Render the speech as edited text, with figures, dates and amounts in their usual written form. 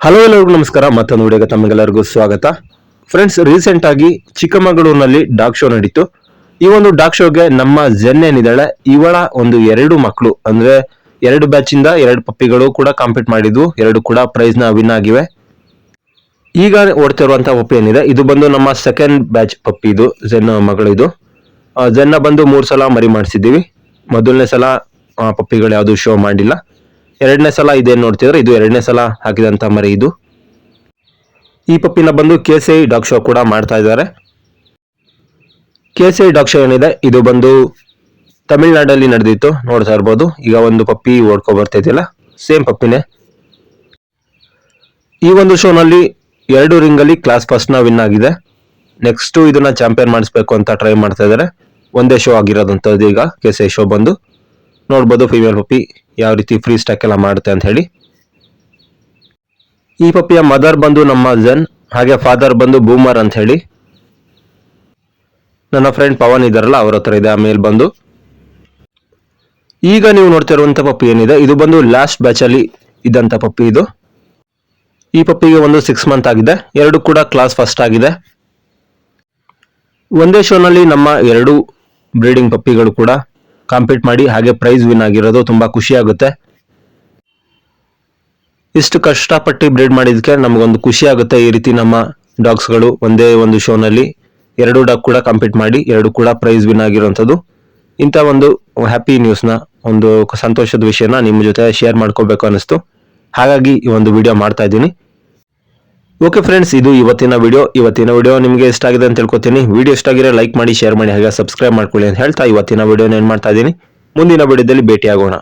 Hello ಎಲ್ಲರಿಗೂ ನಮಸ್ಕಾರ. ಮತ್ತೊಂದು ವಿಡಿಯೋಗೆ ತಮಗೆಲ್ಲರಿಗೂ ಸ್ವಾಗತ. ಫ್ರೆಂಡ್ಸ್, ರೀಸೆಂಟ್ ಆಗಿ ಚಿಕ್ಕಮಗಳೂರಿನಲ್ಲಿ ಡಾಗ್ ಶೋ ನಡೀತು. ಈ ಒಂದು ಡಾಗ್ ಶೋಗೆ ನಮ್ಮ ಜೆನ್ ಏನಿದ್ದಾಳೆ ಇವಳ ಒಂದು 2 ಮಕ್ಕಳು ಅಂದ್ರೆ 2 ಬ್ಯಾಚ್ ಇಂದ 2 ಪಪ್ಪಿಗಳು ಕೂಡ ಕಾಂಪೀಟ್ ಮಾಡಿದ್ವು. 2 ಕೂಡ ಪ್ರೈಸ್ ನ ವಿನ್ ಆಗಿವೆ. ಈಗ ಓಡ್ತಿರುವಂತಹ ಪಪ್ಪಿ ಏನಿದೆ ಇದು ಬಂದು ನಮ್ಮ ಸೆಕೆಂಡ್ ಬ್ಯಾಚ್ ಪಪ್ಪಿ. ಇದು ಜೆನ್ ಮಗಳು. ಇದು ಜೆನ್ನ ಬಂದು 3 ಸಲ ಮರಿ ಮಾಡಿಸಿದ್ದೀವಿ. ಮೊದಲನೇ ಸಲ ಪಪ್ಪಿಗಳು ಯಾವುದು ಶೋ ಮಾಡಿಲ್ಲ. 2ನೇ ಸಲ ಇದೇನು ನೋಡ್ತಿದ್ರೆ ಇದು 2ನೇ ಸಲ ಹಾಕಿದಂತ ಮರಿ. ಇದು ಈ ಪಪ್ಪಿನ ಬಂದು KCI ಡಾಗ್ ಶೋ ಕೂಡ ಮಾಡ್ತಾ ಇದ್ದಾರೆ. KCI ಡಾಗ್ ಶೋ ಏನಿದೆ ಇದು ಬಂದು ತಮಿಳುನಾಡಲ್ಲಿ ನಡೆದಿತ್ತು, ನೋಡ್ತಾ ಇರ್ಬೋದು. ಈಗ ಒಂದು ಪಪ್ಪಿ ಓಡ್ಕೊ ಬರ್ತಾ ಇದೆಯಲ್ಲ, ಸೇಮ್ ಪಪ್ಪಿನೇ. ಈ ಒಂದು ಶೋನಲ್ಲಿ 2 ರಿಂಗಲ್ಲಿ ಕ್ಲಾಸ್ ಫಸ್ಟ್ ನ ವಿನ್ ಆಗಿದೆ. ನೆಕ್ಸ್ಟ್ ಇದನ್ನ ಚಾಂಪಿಯನ್ ಮಾಡಿಸ್ಬೇಕು ಅಂತ ಟ್ರೈ ಮಾಡ್ತಾ ಇದ್ದಾರೆ. ಒಂದೇ ಶೋ ಆಗಿರೋದಂಥದ್ದು ಈಗ KCI ಶೋ ಬಂದು. ನೋಡ್ಬೋದು ಫೀಮೇಲ್ ಪಪ್ಪಿ ಯಾವ ರೀತಿ ಫ್ರೀ ಸ್ಟಾಕ್ ಎಲ್ಲ ಮಾಡುತ್ತೆ ಅಂತ ಹೇಳಿ. ಈ ಪಪ್ಪಿಯ ಮದರ್ ಬಂದು ನಮ್ಮ ಜೆನ್, ಹಾಗೆ ಫಾದರ್ ಬಂದು ಬೂಮರ್ ಅಂತ ಹೇಳಿ. ನನ್ನ ಫ್ರೆಂಡ್ ಪವನ್ ಇದಾರಲ್ಲ ಅವ್ರ ಹತ್ರ ಇದೆ ಆ ಮೇಲ್ ಬಂದು. ಈಗ ನೀವು ನೋಡ್ತಿರುವಂತ ಪಪ್ಪಿ ಏನಿದೆ ಇದು ಬಂದು ಲಾಸ್ಟ್ ಬ್ಯಾಚ್ ಅಲ್ಲಿ ಇದ್ದಂತ ಪಪ್ಪಿ. ಇದು ಈ ಪಪ್ಪಿಗೆ ಒಂದು 6 ಮಂತ್ ಆಗಿದೆ. 2 ಕೂಡ ಕ್ಲಾಸ್ ಫಸ್ಟ್ ಆಗಿದೆ. ಒಂದೇ ಶೋನಲ್ಲಿ ನಮ್ಮ 2 ಬ್ರೀಡಿಂಗ್ ಪಪ್ಪಿಗಳು ಕೂಡ ಕಾಂಪೀಟ್ ಮಾಡಿ ಹಾಗೆ ಪ್ರೈಸ್ ವಿನ್ ಆಗಿರೋದು ತುಂಬಾ ಖುಷಿ ಆಗುತ್ತೆ. ಇಷ್ಟು ಕಷ್ಟಪಟ್ಟು ಬ್ರೀಡ್ ಮಾಡಿದಕ್ಕೆ ನಮಗೊಂದು ಖುಷಿ ಆಗುತ್ತೆ. ಈ ರೀತಿ ನಮ್ಮ ಡಾಗ್ಸ್ಗಳು ಒಂದೇ ಒಂದು ಶೋನಲ್ಲಿ 2 ಡಾಗ್ ಕೂಡ ಕಾಂಪೀಟ್ ಮಾಡಿ 2 ಕೂಡ ಪ್ರೈಸ್ ವಿನ್ ಆಗಿರುವಂಥದ್ದು. ಇಂಥ ಒಂದು ಹ್ಯಾಪಿ ನ್ಯೂಸ್ನ, ಒಂದು ಸಂತೋಷದ ವಿಷಯನ ನಿಮ್ಮ ಜೊತೆ ಶೇರ್ ಮಾಡ್ಕೋಬೇಕು ಅನ್ನಿಸ್ತು. ಹಾಗಾಗಿ ಈ ಒಂದು ವಿಡಿಯೋ ಮಾಡ್ತಾ ಇದ್ದೀನಿ. ಓಕೆ ಫ್ರೆಂಡ್ಸ್, ಇದು ಇವತ್ತಿನ ವಿಡಿಯೋ ನಿಮಗೆ ಇಷ್ಟ ಆಗಿದೆ ಅಂತ ತಿಳ್ಕೊತೀನಿ. ವಿಡಿಯೋ ಇಷ್ಟ ಆಗಿದ್ರೆ ಲೈಕ್ ಮಾಡಿ, ಶೇರ್ ಮಾಡಿ, ಹಾಗೆ ಸಬ್ಸ್ಕ್ರೈಬ್ ಮಾಡ್ಕೊಳ್ಳಿ ಅಂತ ಹೇಳ್ತಾ ಇವತ್ತಿನ ವಿಡಿಯೋನ ಏನು ಮಾಡ್ತಾ ಇದ್ದೀನಿ. ಮುಂದಿನ ವಿಡಿಯೋದಲ್ಲಿ ಭೇಟಿಯಾಗೋಣ.